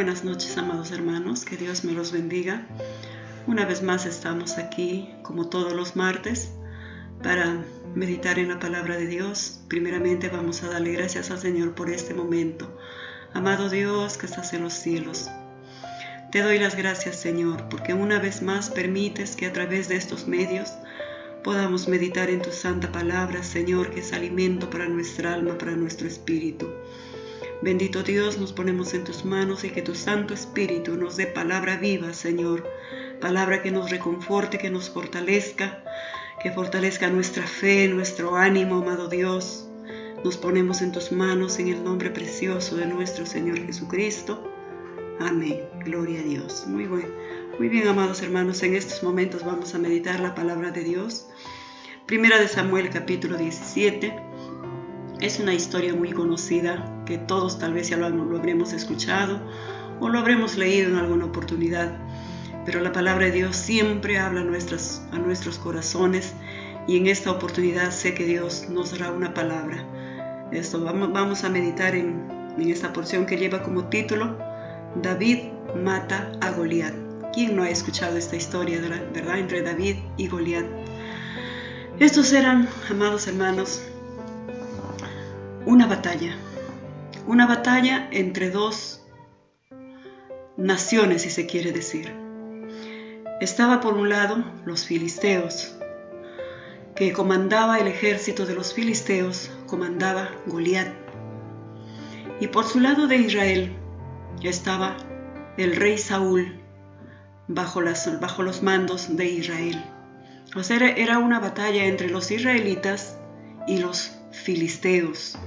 buenas noches, amados hermanos, que Dios me los bendiga. Una vez más estamos aquí, como todos los martes, para meditar en la palabra de Dios. Primeramente vamos a darle gracias al Señor por este momento. Amado Dios que estás en los cielos, te doy las gracias, Señor, porque una vez más permites que a través de estos medios podamos meditar en tu santa palabra, Señor, que es alimento para nuestra alma, para nuestro espíritu. Bendito Dios, nos ponemos en tus manos y que tu Santo Espíritu nos dé palabra viva, Señor. Palabra que nos reconforte, que nos fortalezca, que fortalezca nuestra fe, nuestro ánimo, amado Dios. Nos ponemos en tus manos en el nombre precioso de nuestro Señor Jesucristo. Amén. Gloria a Dios. Muy bien, amados hermanos, en estos momentos vamos a meditar la palabra de Dios. Primera de Samuel, capítulo 17. Es una historia muy conocida que todos tal vez ya lo habremos escuchado o lo habremos leído en alguna oportunidad. Pero la palabra de Dios siempre habla a nuestros corazones y en esta oportunidad sé que Dios nos dará una palabra. Vamos a meditar en esta porción que lleva como título David mata a Goliat. ¿Quién no ha escuchado esta historia, verdad? Entre David y Goliat. Estos eran, amados hermanos, una batalla entre dos naciones, si se quiere decir. Estaba por un lado los filisteos, que comandaba el ejército de los filisteos, comandaba Goliat. Y por su lado de Israel estaba el rey Saúl, bajo los mandos de Israel. O sea, era una batalla entre los israelitas y los filisteos.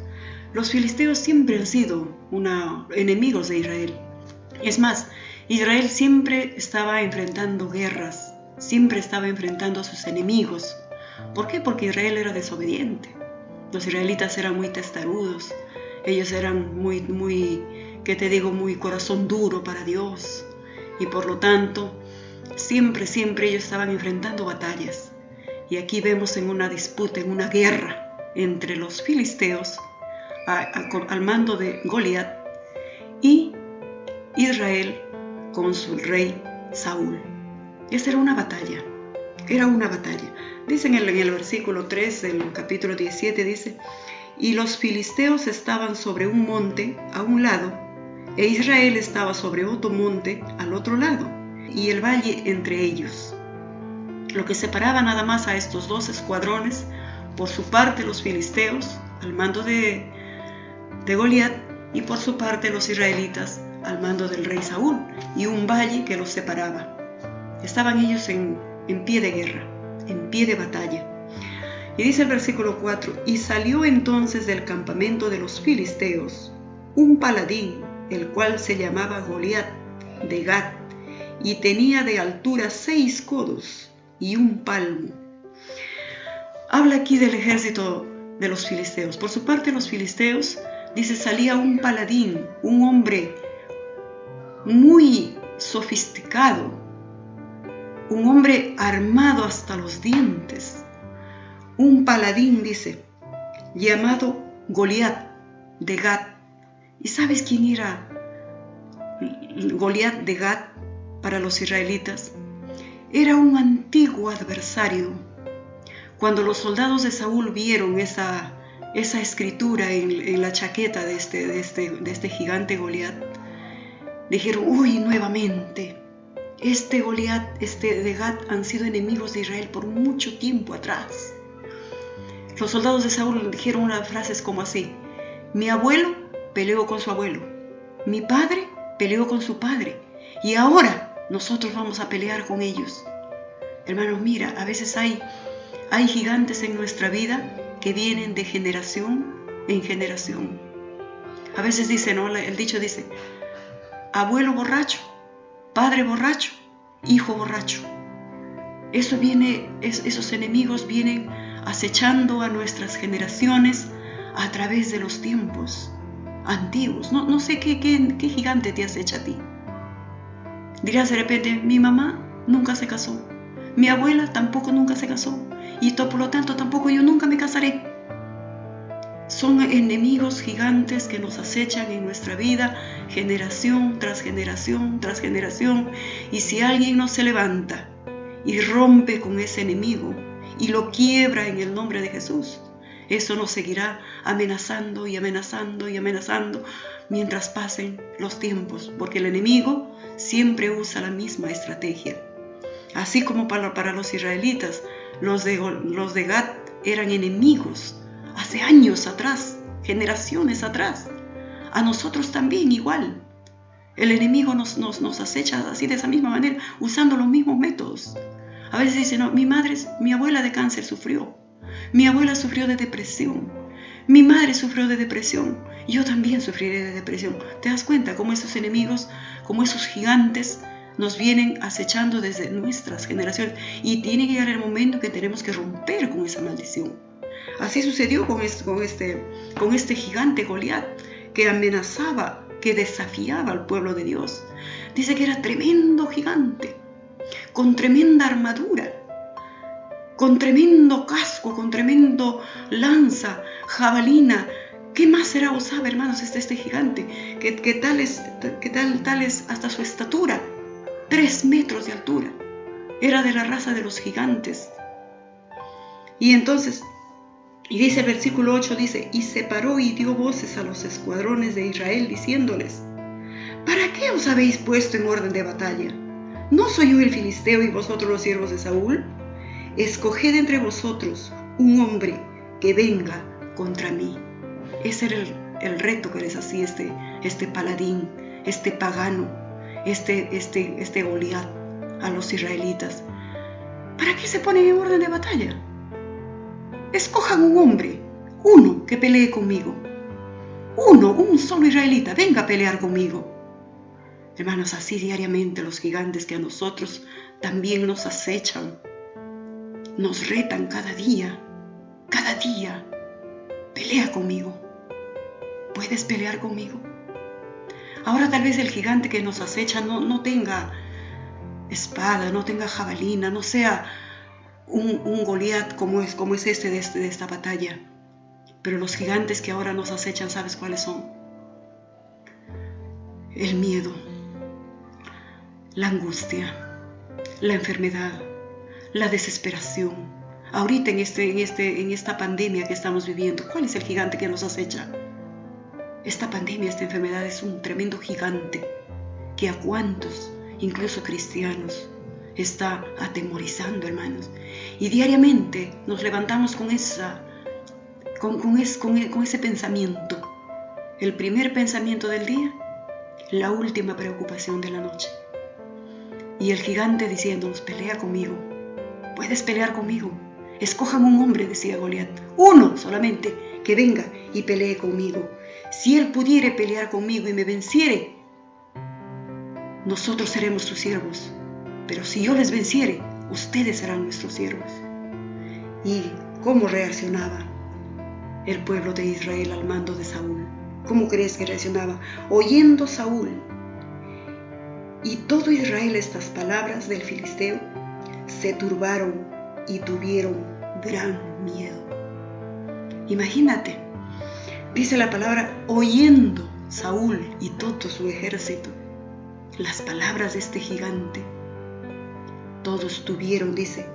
Los filisteos siempre han sido enemigos de Israel. Es más, Israel siempre estaba enfrentando guerras, siempre estaba enfrentando a sus enemigos. ¿Por qué? Porque Israel era desobediente. Los israelitas eran muy testarudos. Ellos eran muy corazón duro para Dios. Y por lo tanto, siempre ellos estaban enfrentando batallas. Y aquí vemos en una disputa, en una guerra entre los filisteos al mando de Goliat y Israel con su rey Saúl. Esa era una batalla. Dice en el versículo 3 del capítulo 17, dice: y los filisteos estaban sobre un monte a un lado, e Israel estaba sobre otro monte al otro lado, y el valle entre ellos. Lo que separaba nada más a estos dos escuadrones, por su parte los filisteos al mando de Goliat, y por su parte los israelitas al mando del rey Saúl, y un valle que los separaba. Estaban ellos en pie de guerra, en pie de batalla. Y dice el versículo 4: y salió entonces del campamento de los filisteos un paladín, el cual se llamaba Goliat de Gat, y tenía de altura 6 codos y 1 palmo. Habla aquí del ejército de los filisteos. Por su parte, los filisteos, dice, salía un paladín, un hombre muy sofisticado, un hombre armado hasta los dientes. Un paladín, dice, llamado Goliat de Gat. ¿Y sabes quién era Goliat de Gat para los israelitas? Era un antiguo adversario. Cuando los soldados de Saúl vieron esa escritura en la chaqueta de este gigante Goliat, dijeron: uy, nuevamente, este Goliat, de Gat, han sido enemigos de Israel por mucho tiempo atrás. Los soldados de Saúl dijeron unas frases como así: mi abuelo peleó con su abuelo, mi padre peleó con su padre, y ahora nosotros vamos a pelear con ellos. Hermanos, mira, a veces hay gigantes en nuestra vida que vienen de generación en generación. A veces dice, ¿no? El dicho dice: abuelo borracho, padre borracho, hijo borracho. Esos enemigos vienen acechando a nuestras generaciones a través de los tiempos antiguos. No sé qué gigante te acecha a ti. Dirás de repente: mi mamá nunca se casó, mi abuela tampoco nunca se casó, y por lo tanto tampoco yo nunca me casaré. Son enemigos gigantes que nos acechan en nuestra vida, generación tras generación tras generación. Y si alguien no se levanta y rompe con ese enemigo y lo quiebra en el nombre de Jesús, eso nos seguirá amenazando y amenazando y amenazando mientras pasen los tiempos, porque el enemigo siempre usa la misma estrategia. Así como para los israelitas, los de Gad eran enemigos hace años atrás, generaciones atrás. A nosotros también igual. El enemigo nos acecha así de esa misma manera, usando los mismos métodos. A veces dicen, no, mi abuela de cáncer sufrió. Mi abuela sufrió de depresión. Mi madre sufrió de depresión. Yo también sufriré de depresión. ¿Te das cuenta cómo esos enemigos, cómo esos gigantes nos vienen acechando desde nuestras generaciones? Y tiene que llegar el momento que tenemos que romper con esa maldición. Así sucedió con este gigante Goliat, que amenazaba, que desafiaba al pueblo de Dios. Dice que era tremendo gigante, con tremenda armadura, con tremendo casco, con tremendo lanza, jabalina. ¿Qué más será usaba, hermanos, este gigante? Que tal es hasta su estatura, 3 metros de altura. Era de la raza de los gigantes. Y entonces, y dice el versículo 8, dice, y se paró y dio voces a los escuadrones de Israel, diciéndoles, ¿para qué os habéis puesto en orden de batalla? ¿No soy yo el filisteo y vosotros los siervos de Saúl? Escoged entre vosotros un hombre que venga contra mí. Ese era el reto que les hacía este paladín, este pagano, este Goliat a los israelitas. ¿Para qué se ponen en orden de batalla? Escojan un hombre, uno que pelee conmigo. Un solo israelita, venga a pelear conmigo. Hermanos, así diariamente los gigantes que a nosotros también nos acechan, nos retan cada día. Pelea conmigo. ¿Puedes pelear conmigo? Ahora tal vez el gigante que nos acecha no tenga espada, no tenga jabalina, no sea un Goliat como es este de esta batalla. Pero los gigantes que ahora nos acechan, ¿sabes cuáles son? El miedo, la angustia, la enfermedad, la desesperación. Ahorita en esta pandemia que estamos viviendo, ¿cuál es el gigante que nos acecha? Esta pandemia, esta enfermedad es un tremendo gigante que a cuantos, incluso cristianos, está atemorizando, hermanos. Y diariamente nos levantamos con ese pensamiento. El primer pensamiento del día, la última preocupación de la noche. Y el gigante diciéndonos, pelea conmigo. Puedes pelear conmigo. Escojan un hombre, decía Goliat, uno solamente, que venga y pelee conmigo. Si él pudiere pelear conmigo y me venciere, nosotros seremos sus siervos. Pero si yo les venciere, ustedes serán nuestros siervos. ¿Y cómo reaccionaba el pueblo de Israel al mando de Saúl? ¿Cómo crees que reaccionaba? Oyendo Saúl y todo Israel estas palabras del filisteo, se turbaron y tuvieron gran miedo. Imagínate, dice la palabra, oyendo Saúl y todo su ejército las palabras de este gigante, todos tuvieron, dice,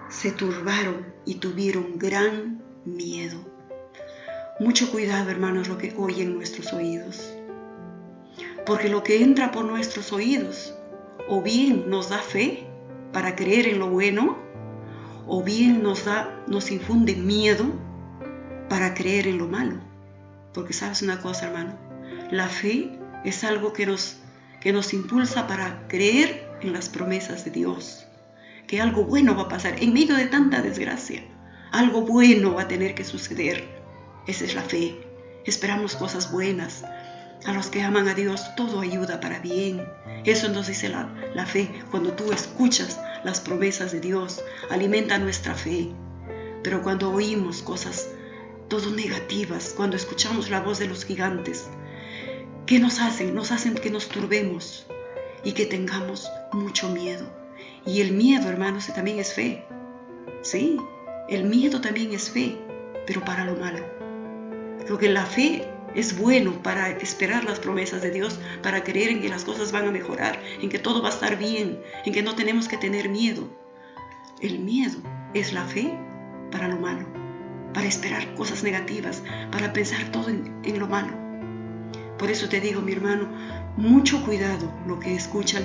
se turbaron y tuvieron gran miedo. Mucho cuidado, hermanos, lo que oyen nuestros oídos. Porque lo que entra por nuestros oídos, o bien nos da fe para creer en lo bueno, o bien nos infunde miedo para creer en lo malo. Porque sabes una cosa, hermano, la fe es algo que nos impulsa para creer en las promesas de Dios, que algo bueno va a pasar en medio de tanta desgracia. Algo bueno va a tener que suceder. Esa es la fe. Esperamos cosas buenas. A los que aman a Dios, todo ayuda para bien. Eso nos dice la fe. Cuando tú escuchas las promesas de Dios, alimenta nuestra fe. Pero cuando oímos cosas todo negativas, cuando escuchamos la voz de los gigantes, ¿qué nos hacen? Nos hacen que nos turbemos y que tengamos mucho miedo. Y el miedo, hermanos, también es fe. Sí, el miedo también es fe, pero para lo malo. Porque la fe es bueno para esperar las promesas de Dios, para creer en que las cosas van a mejorar, en que todo va a estar bien, en que no tenemos que tener miedo. El miedo es la fe para lo malo, para esperar cosas negativas, para pensar todo en lo malo. Por eso te digo, mi hermano, mucho cuidado lo que escuchan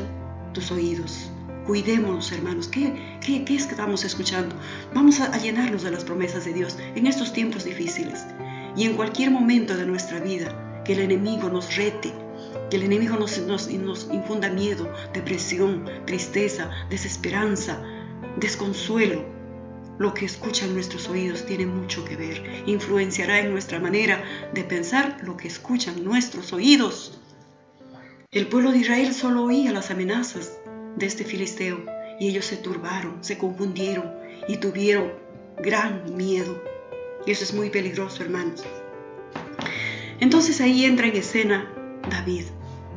tus oídos. Cuidémonos, hermanos. ¿Qué es que estamos escuchando? Vamos a llenarnos de las promesas de Dios en estos tiempos difíciles. Y en cualquier momento de nuestra vida, que el enemigo nos rete, que el enemigo nos infunda miedo, depresión, tristeza, desesperanza, desconsuelo. Lo que escuchan nuestros oídos tiene mucho que ver. Influenciará en nuestra manera de pensar lo que escuchan nuestros oídos. El pueblo de Israel solo oía las amenazas de este filisteo y ellos se turbaron, se confundieron y tuvieron gran miedo. Y eso es muy peligroso, hermanos. Entonces ahí entra en escena David,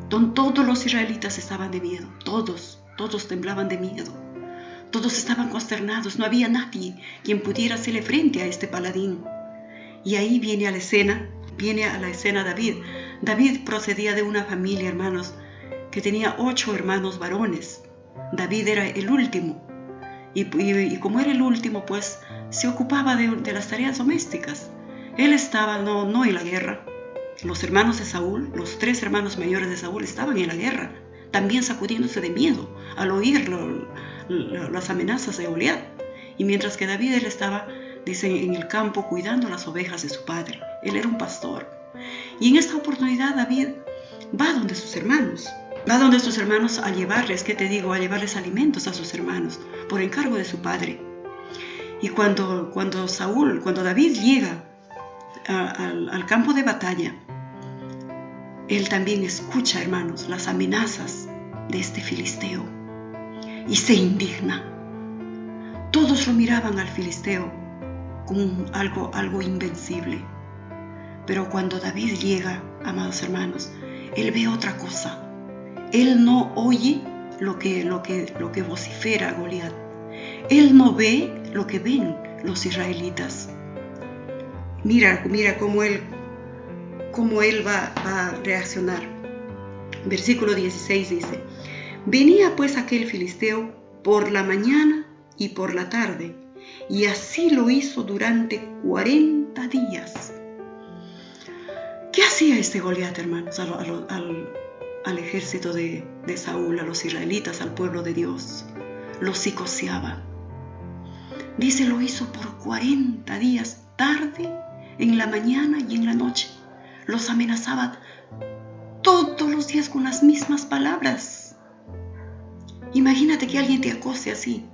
donde todos los israelitas estaban de miedo, todos temblaban de miedo. Todos estaban consternados, no había nadie quien pudiera hacerle frente a este paladín. Y ahí viene a la escena David. David procedía de una familia, hermanos, que tenía 8 hermanos varones. David era el último. Y como era el último, pues se ocupaba de las tareas domésticas. Él estaba no en la guerra. Los hermanos de Saúl, los 3 hermanos mayores de Saúl, estaban en la guerra, también sacudiéndose de miedo al oír las amenazas de Goliat. Y mientras que David, él estaba, dice, en el campo cuidando las ovejas de su padre. Él era un pastor. Y en esta oportunidad David va donde sus hermanos. Va donde sus hermanos a llevarles, ¿qué te digo? A llevarles alimentos a sus hermanos por encargo de su padre. Y cuando David llega al campo de batalla, él también escucha, hermanos, las amenazas de este filisteo y se indigna. Todos lo miraban al filisteo como algo invencible. Pero cuando David llega, amados hermanos, él ve otra cosa. Él no oye lo que vocifera Goliat. Él no ve lo que ven los israelitas. Mira cómo él va a reaccionar. Versículo 16 dice: venía pues aquel filisteo por la mañana y por la tarde, y así lo hizo durante 40 días. ¿Qué hacía este Goliat, hermanos, al ejército de Saúl, a los israelitas, al pueblo de Dios? Los psicoseaba. Dice, lo hizo por 40 días, tarde, en la mañana y en la noche. Los amenazaba todos los días con las mismas palabras. Imagínate que alguien te acose así,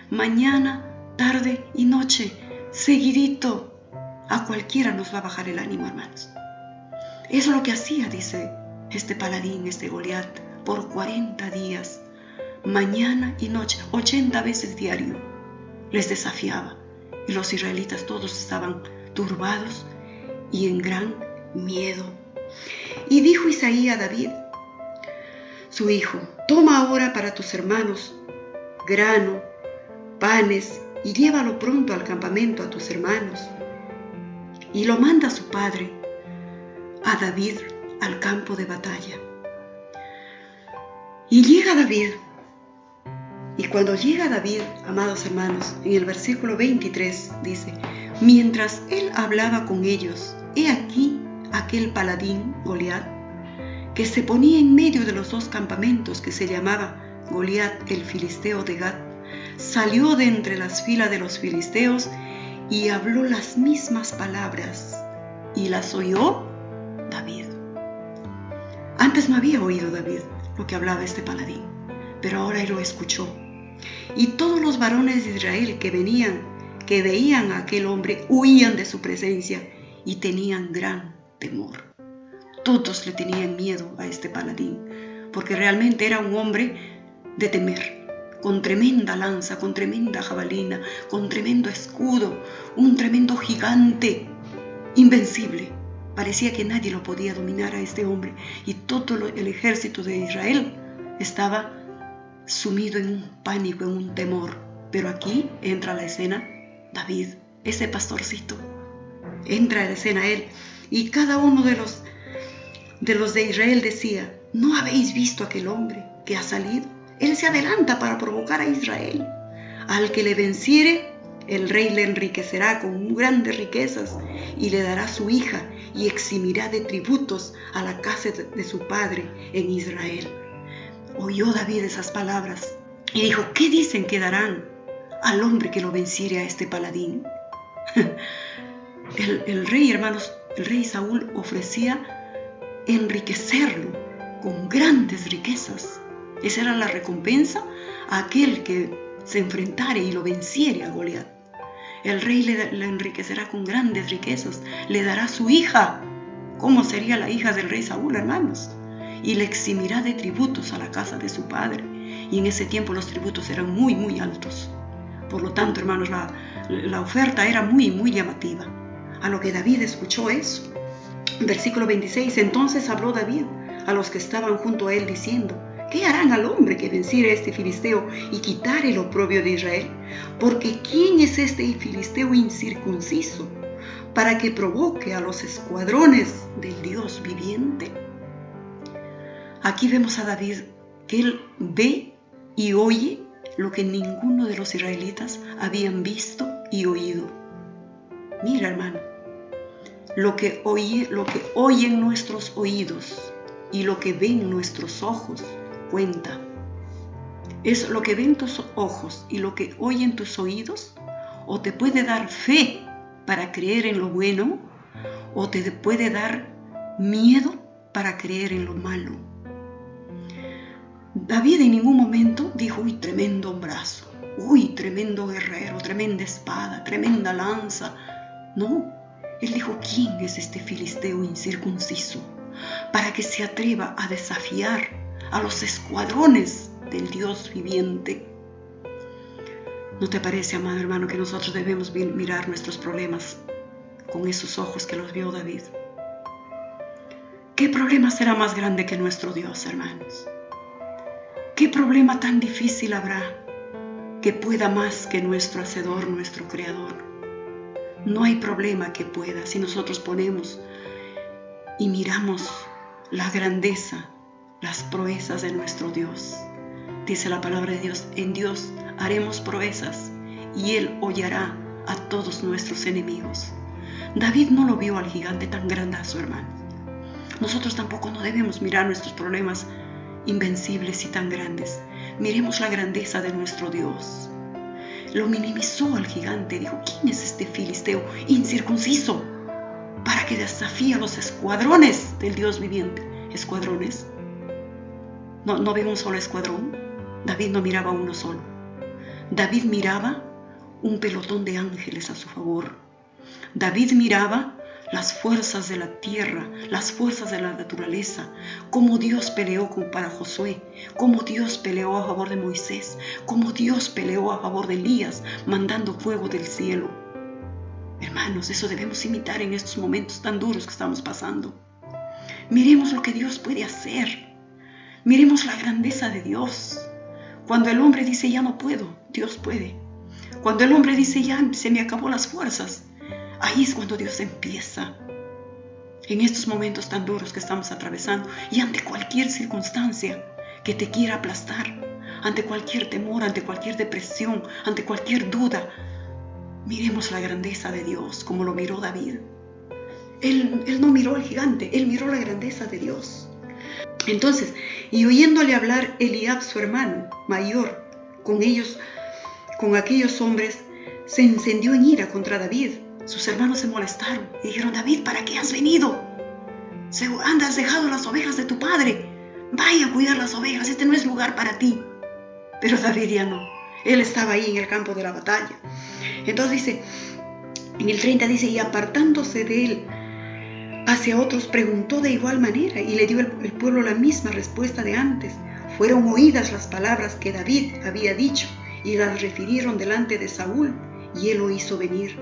mañana, tarde y noche, seguidito. A cualquiera nos va a bajar el ánimo, hermanos. Eso es lo que hacía, dice este paladín, este Goliat, por 40 días, mañana y noche, 80 veces diario. Les desafiaba y los israelitas todos estaban turbados y en gran miedo. Y dijo Isaí a David, su hijo: toma ahora para tus hermanos grano, panes, y llévalo pronto al campamento a tus hermanos. Y lo manda su padre a David al campo de batalla. Y llega David. Y cuando llega David, amados hermanos, en el versículo 23 dice: mientras él hablaba con ellos, he aquí aquel paladín, Goliat, que se ponía en medio de los 2 campamentos, que se llamaba Goliat el filisteo de Gat, salió de entre las filas de los filisteos y habló las mismas palabras, y las oyó David. Antes no había oído David lo que hablaba este paladín, pero ahora él lo escuchó. Y todos los varones de Israel que veían a aquel hombre, huían de su presencia y tenían gran temor. Todos le tenían miedo a este paladín, porque realmente era un hombre de temer, con tremenda lanza, con tremenda jabalina, con tremendo escudo, un tremendo gigante, invencible. Parecía que nadie lo podía dominar a este hombre, y todo el ejército de Israel estaba sumido en un pánico, en un temor. Pero aquí entra a la escena David, ese pastorcito. Entra a la escena él Y cada uno de los de Israel decía: ¿no habéis visto aquel hombre que ha salido? Él se adelanta para provocar a Israel. Al que le venciere, el rey le enriquecerá con grandes riquezas y le dará su hija y eximirá de tributos a la casa de su padre en Israel. Oyó David esas palabras y dijo: ¿qué dicen que darán al hombre que lo venciere a este paladín? El rey, hermanos, el rey Saúl ofrecía enriquecerlo con grandes riquezas. Esa era la recompensa a aquel que se enfrentare y lo venciere a Goliat. El rey le enriquecerá con grandes riquezas, le dará su hija. ¿Cómo sería la hija del rey Saúl, hermanos? Y le eximirá de tributos a la casa de su padre. Y en ese tiempo los tributos eran muy, muy altos. Por lo tanto, hermanos, la oferta era muy, muy llamativa. A lo que David escuchó eso. Versículo 26. Entonces habló David a los que estaban junto a él diciendo: ¿qué harán al hombre que venciere a este filisteo y quitare el oprobio de Israel? Porque ¿quién es este filisteo incircunciso para que provoque a los escuadrones del Dios viviente? Aquí vemos a David que él ve y oye lo que ninguno de los israelitas habían visto y oído. Mira, hermano, lo que oyen nuestros oídos y lo que ven nuestros ojos cuenta. Es lo que ven tus ojos y lo que oyen tus oídos, o te puede dar fe para creer en lo bueno, o te puede dar miedo para creer en lo malo. David en ningún momento dijo: uy, tremendo brazo, uy, tremendo guerrero, tremenda espada, tremenda lanza. No, él dijo: ¿quién es este filisteo incircunciso para que se atreva a desafiar a los escuadrones del Dios viviente? ¿No te parece, amado hermano, que nosotros debemos mirar nuestros problemas con esos ojos que los vio David? ¿Qué problema será más grande que nuestro Dios, hermanos? ¿Qué problema tan difícil habrá que pueda más que nuestro Hacedor, nuestro Creador? No hay problema que pueda si nosotros ponemos y miramos la grandeza, las proezas de nuestro Dios. Dice la palabra de Dios: en Dios haremos proezas y Él hollará a todos nuestros enemigos. David no lo vio al gigante tan grandazo, hermano. Nosotros tampoco no debemos mirar nuestros problemas invencibles y tan grandes. Miremos la grandeza de nuestro Dios. Lo minimizó al gigante, dijo: ¿quién es este filisteo incircunciso para que desafíe a los escuadrones del Dios viviente? ¿Escuadrones? No ve un solo escuadrón. David no miraba uno solo. David miraba un pelotón de ángeles a su favor. David miraba las fuerzas de la tierra, las fuerzas de la naturaleza, cómo Dios peleó para Josué, cómo Dios peleó a favor de Moisés, cómo Dios peleó a favor de Elías, mandando fuego del cielo. Hermanos, eso debemos imitar en estos momentos tan duros que estamos pasando. Miremos lo que Dios puede hacer. Miremos la grandeza de Dios. Cuando el hombre dice: ya no puedo, Dios puede. Cuando el hombre dice: ya se me acabó las fuerzas, ahí es cuando Dios empieza. En estos momentos tan duros que estamos atravesando y ante cualquier circunstancia que te quiera aplastar, ante cualquier temor, ante cualquier depresión, ante cualquier duda, miremos la grandeza de Dios como lo miró David. Él no miró al gigante, él miró la grandeza de Dios. Entonces, y oyéndole hablar Eliab, su hermano mayor, con aquellos hombres, se encendió en ira contra David. Sus hermanos se molestaron y dijeron: David, ¿para qué has venido? Has dejado las ovejas de tu padre. Vaya a cuidar las ovejas, este no es lugar para ti. Pero David ya no. Él estaba ahí en el campo de la batalla. Entonces dice, en el 30 dice: y apartándose de él hacia otros, preguntó de igual manera, y le dio el pueblo la misma respuesta de antes. Fueron oídas las palabras que David había dicho, y las refirieron delante de Saúl, y él lo hizo venir.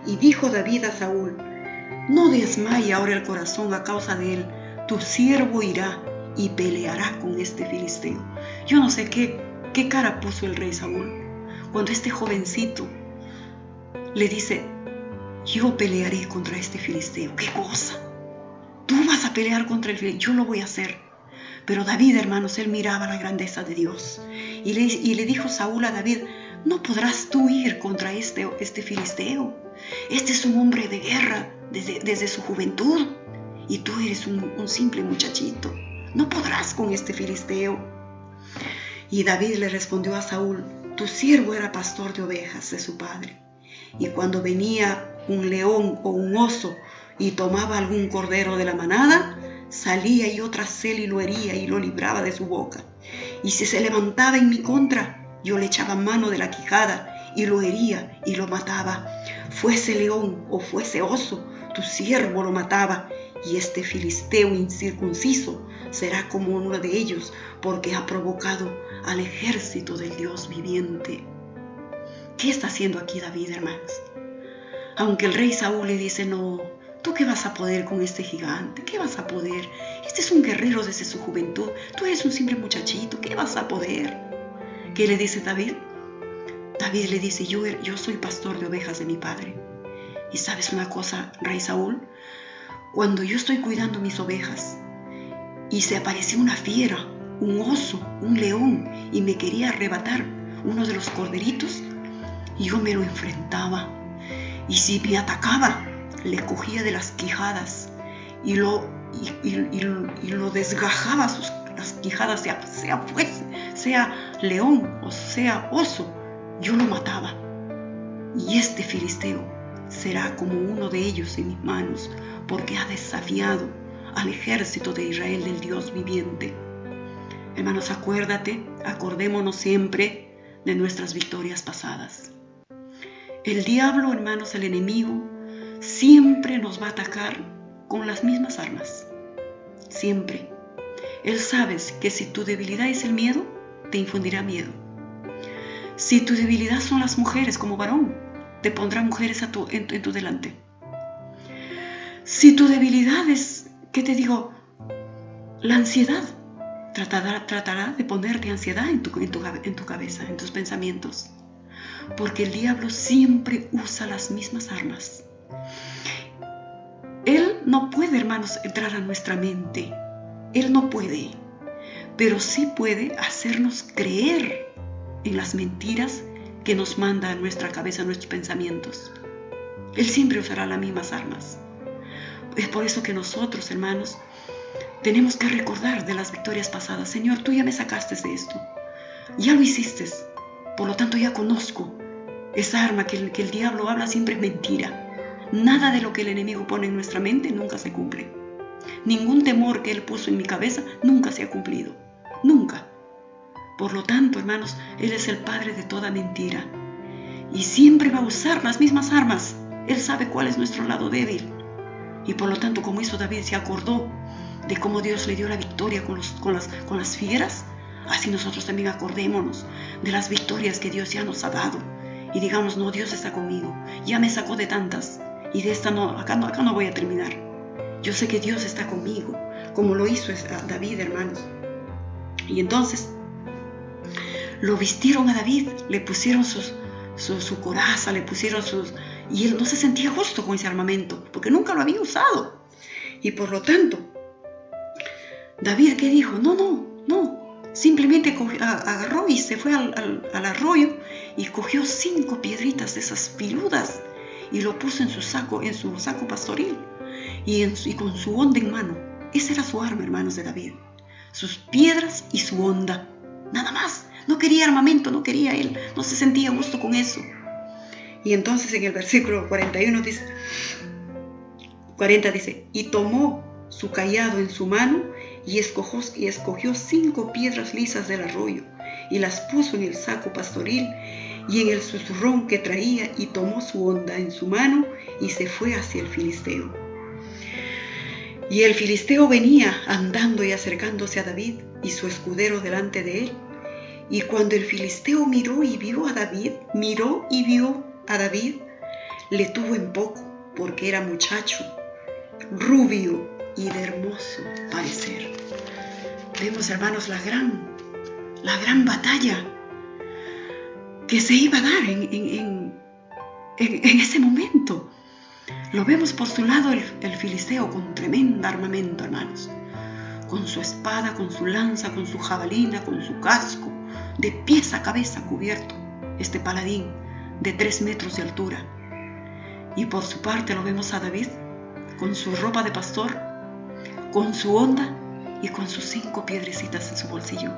Y dijo David a Saúl: no desmaye ahora el corazón a causa de él, tu siervo irá y peleará con este filisteo. Yo no sé qué cara puso el rey Saúl cuando este jovencito le dice: yo pelearé contra este filisteo. ¡Qué cosa! tú vas a pelear contra el filisteo, yo lo voy a hacer. Pero David, hermanos, él miraba la grandeza de Dios. Y le dijo Saúl a David, no podrás tú ir contra este filisteo. Este es un hombre de guerra desde su juventud. Y tú eres un simple muchachito. No podrás con este filisteo. Y David le respondió a Saúl, tu siervo era pastor de ovejas de su padre. Y cuando venía un león o un oso y tomaba algún cordero de la manada, salía yo tras él y lo hería y lo libraba de su boca. Y si se levantaba en mi contra, yo le echaba mano de la quijada y lo hería y lo mataba. Fuese león o fuese oso, tu siervo lo mataba. Y este filisteo incircunciso será como uno de ellos, porque ha provocado al ejército del Dios viviente. ¿Qué está haciendo aquí David, hermanos? Aunque el rey Saúl le dice, no, ¿tú qué vas a poder con este gigante? ¿Qué vas a poder? Este es un guerrero desde su juventud. Tú eres un simple muchachito. ¿Qué vas a poder? ¿Qué le dice David? David le dice, yo soy pastor de ovejas de mi padre. Y ¿sabes una cosa, rey Saúl? Cuando yo estoy cuidando mis ovejas y se apareció una fiera, un oso, un león y me quería arrebatar uno de los corderitos, yo me lo enfrentaba. Y si me atacaba, le cogía de las quijadas y lo desgajaba las quijadas, sea león o sea oso, yo lo mataba. Y este filisteo será como uno de ellos en mis manos, porque ha desafiado al ejército de Israel del Dios viviente. Hermanos, acordémonos siempre de nuestras victorias pasadas. El diablo, hermanos, el enemigo, siempre nos va a atacar con las mismas armas. Siempre. Él sabe que si tu debilidad es el miedo, te infundirá miedo. Si tu debilidad son las mujeres como varón, te pondrá mujeres en tu delante. Si tu debilidad es, ¿qué te digo? La ansiedad, tratará de ponerte ansiedad en tu cabeza, en tus pensamientos. Porque el diablo siempre usa las mismas armas. Él no puede, hermanos, entrar a nuestra mente. Él no puede. Pero sí puede hacernos creer en las mentiras que nos manda a nuestra cabeza, a nuestros pensamientos. Él siempre usará las mismas armas. Es por eso que nosotros, hermanos, tenemos que recordar de las victorias pasadas. Señor, tú ya me sacaste de esto. Ya lo hiciste. Por lo tanto, ya conozco esa arma que el diablo habla siempre es mentira. Nada de lo que el enemigo pone en nuestra mente nunca se cumple. Ningún temor que él puso en mi cabeza nunca se ha cumplido. Nunca. Por lo tanto, hermanos, él es el padre de toda mentira. Y siempre va a usar las mismas armas. Él sabe cuál es nuestro lado débil. Y por lo tanto, como hizo David, se acordó de cómo Dios le dio la victoria con las fieras. Así nosotros también acordémonos de las victorias que Dios ya nos ha dado. Y digamos, no, Dios está conmigo. Ya me sacó de tantas. Y de esta no, acá no voy a terminar. Yo sé que Dios está conmigo, como lo hizo David, hermanos. Y entonces, lo vistieron a David, le pusieron su coraza, le pusieron y él no se sentía justo con ese armamento, porque nunca lo había usado. Y por lo tanto, David, ¿qué dijo? No. Simplemente agarró y se fue al arroyo y cogió 5 piedritas de esas filudas y lo puso en su saco pastoril y con su honda en mano. Esa era su arma, hermanos, de David. Sus piedras y su honda. Nada más. No quería armamento, no quería él. No se sentía a gusto con eso. Y entonces en el versículo 40 dice, y tomó su cayado en su mano y escogió 5 piedras lisas del arroyo y las puso en el saco pastoril y en el susurrón que traía y tomó su honda en su mano y se fue hacia el filisteo. Y el filisteo venía andando y acercándose a David y su escudero delante de él. Y cuando el filisteo miró y vio a David, le tuvo en poco, porque era muchacho, rubio y de hermoso parecer. Vemos, hermanos, la gran batalla que se iba a dar en ese momento. Lo vemos por su lado el filisteo con tremendo armamento, hermanos. Con su espada, con su lanza, con su jabalina, con su casco, de pies a cabeza cubierto, este paladín de 3 metros de altura. Y por su parte lo vemos a David con su ropa de pastor, con su honda y con sus 5 piedrecitas en su bolsillo.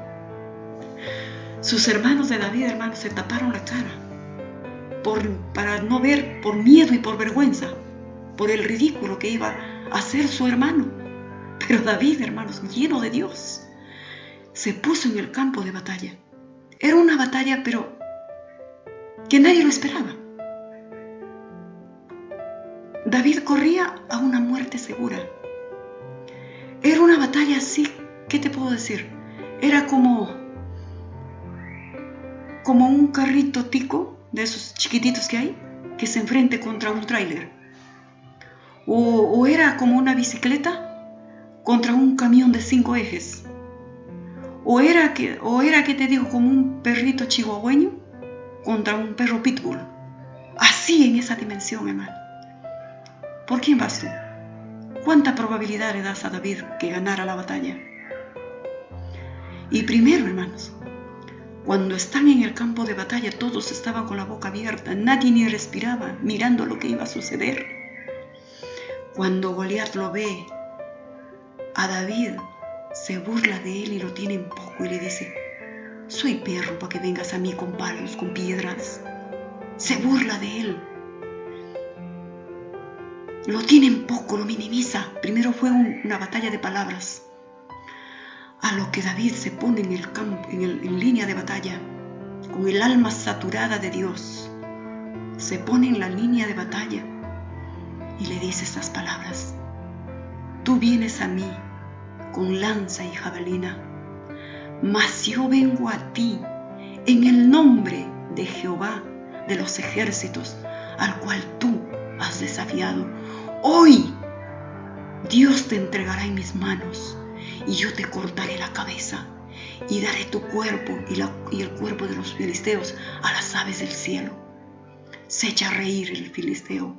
Sus hermanos de David, hermanos, se taparon la cara para no ver, por miedo y por vergüenza, por el ridículo que iba a hacer su hermano. Pero David, hermanos, lleno de Dios, se puso en el campo de batalla. Era una batalla, pero que nadie lo esperaba. David corría a una muerte segura. Era una batalla así, ¿qué te puedo decir? Era como un carrito tico, de esos chiquititos que hay, que se enfrente contra un tráiler. O era como una bicicleta contra un camión de 5 ejes. O era que te digo, como un perrito chihuahueño contra un perro pitbull. Así en esa dimensión, hermano. ¿Por quién vas tú? ¿Cuánta probabilidad le das a David que ganara la batalla? Y primero, hermanos, cuando están en el campo de batalla, todos estaban con la boca abierta, nadie ni respiraba, mirando lo que iba a suceder. Cuando Goliat lo ve a David, se burla de él y lo tiene en poco y le dice: soy perro para que vengas a mí con palos, con piedras. Se burla de él. Lo tiene en poco, lo minimiza. Primero fue una batalla de palabras. A lo que David se pone en el campo, en línea de batalla, con el alma saturada de Dios, se pone en la línea de batalla y le dice estas palabras: tú vienes a mí con lanza y jabalina, mas yo vengo a ti en el nombre de Jehová de los ejércitos, al cual tú has desafiado. Hoy Dios te entregará en mis manos y yo te cortaré la cabeza y daré tu cuerpo y el cuerpo de los filisteos a las aves del cielo. Se echa a reír el filisteo.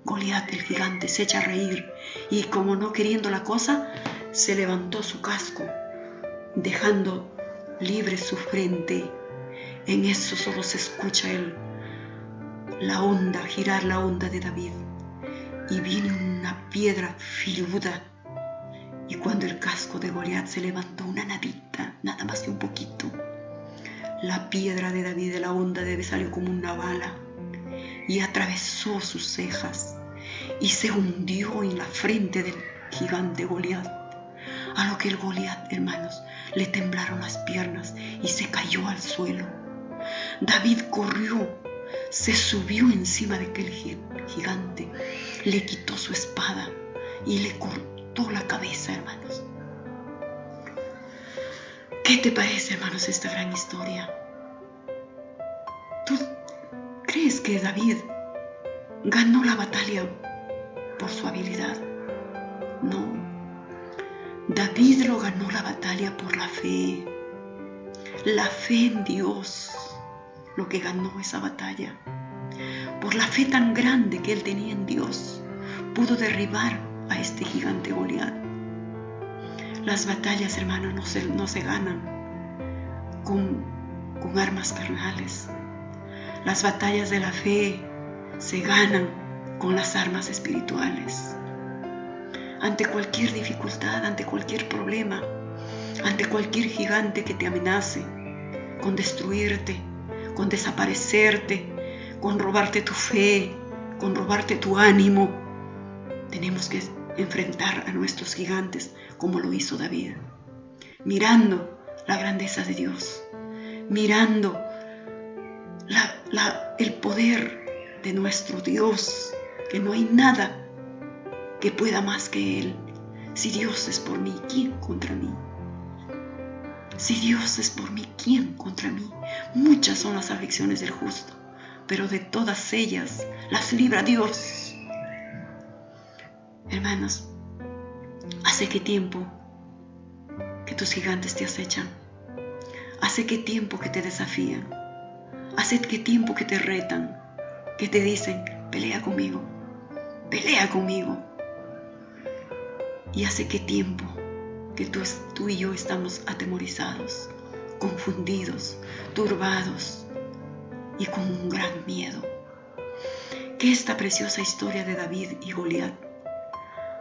Goliat, el gigante, se echa a reír y, como no queriendo la cosa, se levantó su casco, dejando libre su frente. En eso solo se escucha girar la onda de David, y viene una piedra filuda. Y cuando el casco de Goliat se levantó una nadita, nada más de un poquito, la piedra de David de la onda de David salió como una bala y atravesó sus cejas y se hundió en la frente del gigante Goliat. A lo que el Goliat, hermanos, le temblaron las piernas y se cayó al suelo. David corrió, se subió encima de aquel gigante, le quitó su espada y le cortó la cabeza, hermanos. ¿Qué te parece, hermanos, esta gran historia? ¿Tú crees que David ganó la batalla por su habilidad? No. David lo ganó la batalla por la fe. La fe en Dios, lo que ganó esa batalla. Por la fe tan grande que él tenía en Dios, pudo derribar a este gigante Goliat. Las batallas, hermanos, no se ganan con armas carnales. Las batallas de la fe se ganan con las armas espirituales. Ante cualquier dificultad, ante cualquier problema, ante cualquier gigante que te amenace con destruirte, con desaparecerte, con robarte tu fe, con robarte tu ánimo, tenemos que enfrentar a nuestros gigantes como lo hizo David, mirando la grandeza de Dios, mirando el poder de nuestro Dios, que no hay nada que pueda más que Él. Si Dios es por mí, ¿quién contra mí? Si Dios es por mí, ¿quién contra mí? Muchas son las aflicciones del justo, pero de todas ellas las libra Dios. Hermanos, ¿hace qué tiempo que tus gigantes te acechan? ¿Hace qué tiempo que te desafían? ¿Hace qué tiempo que te retan? Que te dicen: pelea conmigo. pelea conmigo. ¿Y hace qué tiempo que tú y yo estamos atemorizados, confundidos, turbados y con un gran miedo? Que esta preciosa historia de David y Goliat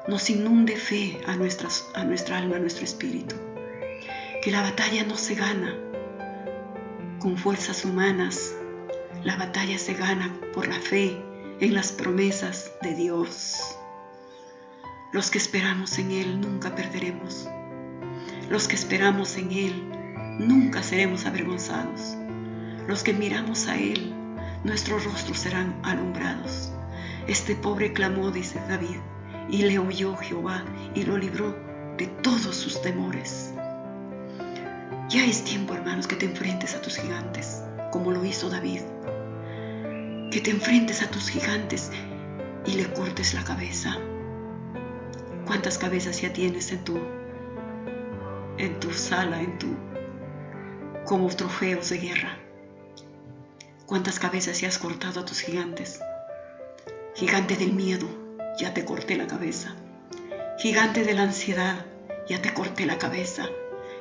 nos inunde fe a nuestra alma, a nuestro espíritu. Que la batalla no se gana con fuerzas humanas. La batalla se gana por la fe en las promesas de Dios. Los que esperamos en Él nunca perderemos. Los que esperamos en Él nunca seremos avergonzados. Los que miramos a Él, nuestros rostros serán alumbrados. Este pobre clamó, dice David, y le oyó Jehová y lo libró de todos sus temores. Ya es tiempo, hermanos, que te enfrentes a tus gigantes, como lo hizo David. Que te enfrentes a tus gigantes y le cortes la cabeza. ¿Cuántas cabezas ya tienes en tu sala, como trofeos de guerra? ¿Cuántas cabezas ya has cortado a tus gigantes? Gigante del miedo, ya te corté la cabeza. Gigante de la ansiedad, ya te corté la cabeza.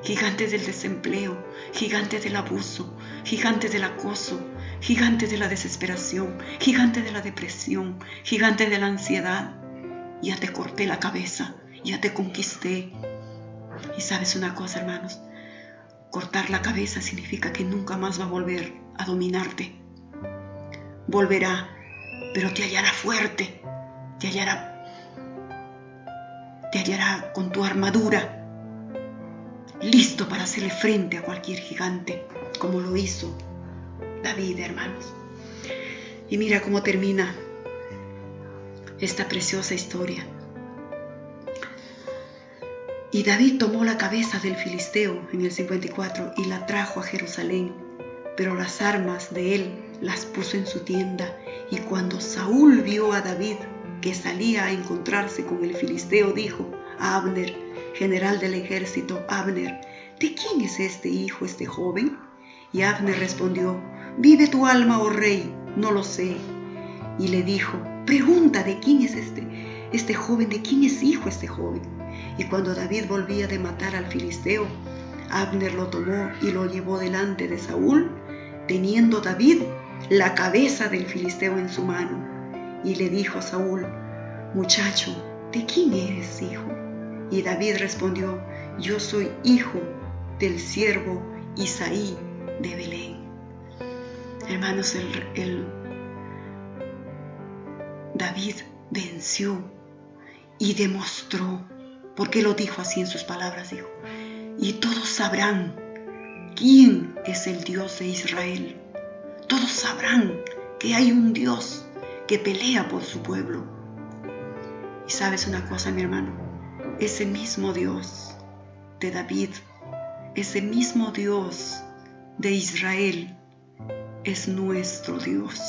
Gigante del desempleo, gigante del abuso, gigante del acoso, gigante de la desesperación, gigante de la depresión, gigante de la ansiedad. Ya te corté la cabeza, ya te conquisté. Y sabes una cosa, hermanos, cortar la cabeza significa que nunca más va a volver a dominarte. Volverá, pero te hallará fuerte, te hallará con tu armadura, listo para hacerle frente a cualquier gigante, como lo hizo David, hermanos. Y mira cómo termina esta preciosa historia. Y David tomó la cabeza del filisteo en el 54 y la trajo a Jerusalén, pero las armas de él las puso en su tienda. Y cuando Saúl vio a David que salía a encontrarse con el filisteo, dijo a Abner, general del ejército: Abner, ¿de quién es este hijo, este joven? Y Abner respondió: vive tu alma, oh rey, no lo sé. Y le dijo: pregunta de quién es este joven, de quién es hijo este joven. Y cuando David volvía de matar al filisteo, Abner lo tomó y lo llevó delante de Saúl, teniendo David la cabeza del filisteo en su mano. Y le dijo a Saúl: muchacho, ¿de quién eres hijo? Y David respondió: yo soy hijo del siervo Isaí de Belén. Hermanos, David venció y demostró, porque lo dijo así en sus palabras, dijo: y todos sabrán quién es el Dios de Israel. Todos sabrán que hay un Dios que pelea por su pueblo. Y sabes una cosa, mi hermano, ese mismo Dios de David, ese mismo Dios de Israel, es nuestro Dios.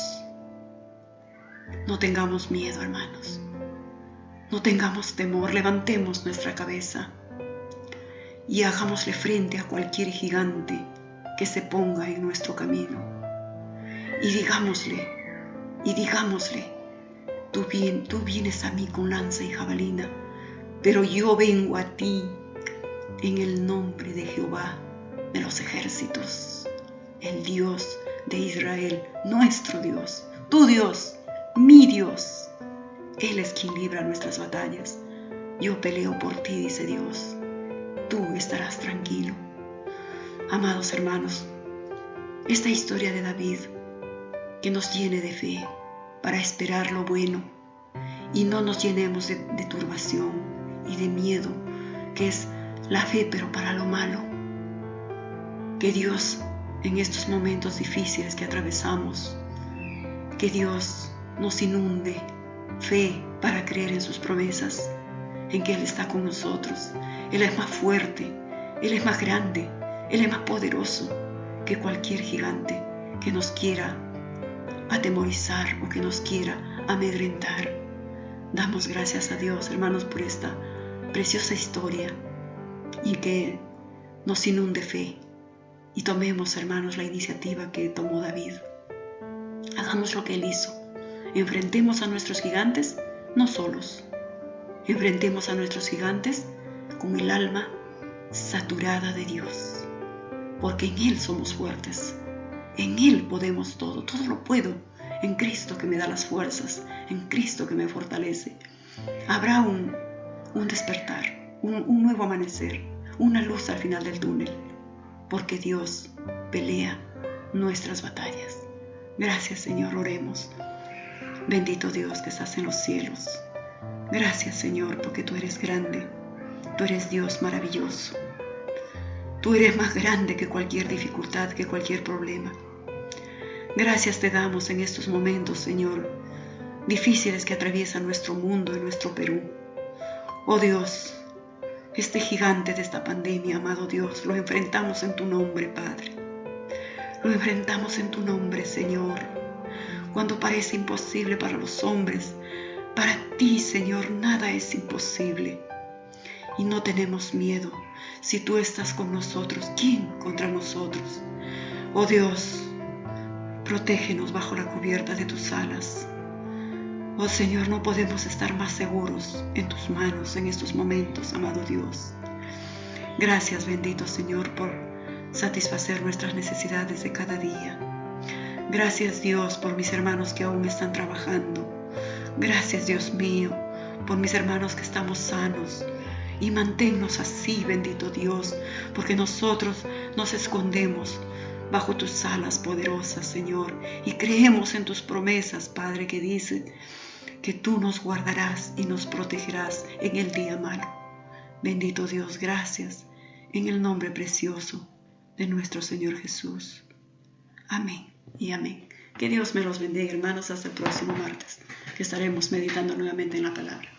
No tengamos miedo, hermanos. No tengamos temor. Levantemos nuestra cabeza y hagámosle frente a cualquier gigante que se ponga en nuestro camino. Y digámosle, tú vienes a mí con lanza y jabalina, pero yo vengo a ti en el nombre de Jehová de los ejércitos, el Dios de Israel, nuestro Dios, tu Dios, mi Dios. Él es quien libra nuestras batallas. Yo peleo por ti, dice Dios. Tú estarás tranquilo. Amados hermanos, esta historia de David, que nos llene de fe para esperar lo bueno y no nos llenemos de turbación y de miedo, que es la fe pero para lo malo. Que Dios, en estos momentos difíciles que atravesamos, que Dios nos inunde fe para creer en sus promesas, en que Él está con nosotros. Él es más fuerte, Él es más grande, Él es más poderoso que cualquier gigante que nos quiera atemorizar o que nos quiera amedrentar. Damos gracias a Dios, hermanos, por esta preciosa historia, y que nos inunde fe. Y tomemos, hermanos, la iniciativa que tomó David. Hagamos lo que Él hizo. Enfrentemos a nuestros gigantes, no solos. Enfrentemos a nuestros gigantes con el alma saturada de Dios, porque en Él somos fuertes. En Él podemos todo lo puedo, en Cristo que me da las fuerzas, en Cristo que me fortalece. Habrá un despertar, un nuevo amanecer, una luz al final del túnel, porque Dios pelea nuestras batallas. Gracias, Señor, oremos. Bendito Dios que estás en los cielos. Gracias, Señor, porque tú eres grande, tú eres Dios maravilloso. Tú eres más grande que cualquier dificultad, que cualquier problema. Gracias te damos en estos momentos, Señor, difíciles que atraviesan nuestro mundo y nuestro Perú. Oh Dios, este gigante de esta pandemia, amado Dios, lo enfrentamos en tu nombre, Padre. Lo enfrentamos en tu nombre, Señor. Cuando parece imposible para los hombres, para ti, Señor, nada es imposible. Y no tenemos miedo. Si tú estás con nosotros, ¿quién contra nosotros? Oh Dios, protégenos bajo la cubierta de tus alas. Oh Señor, no podemos estar más seguros en tus manos en estos momentos, amado Dios. Gracias, bendito Señor, por satisfacer nuestras necesidades de cada día. Gracias, Dios, por mis hermanos que aún están trabajando. Gracias, Dios mío, por mis hermanos que estamos sanos. Y manténnos así, bendito Dios, porque nosotros nos escondemos bajo tus alas poderosas, Señor, y creemos en tus promesas, Padre, que dicen que tú nos guardarás y nos protegerás en el día malo. Bendito Dios, gracias, en el nombre precioso de nuestro Señor Jesús. Amén y amén. Que Dios me los bendiga, hermanos, hasta el próximo martes, que estaremos meditando nuevamente en la palabra.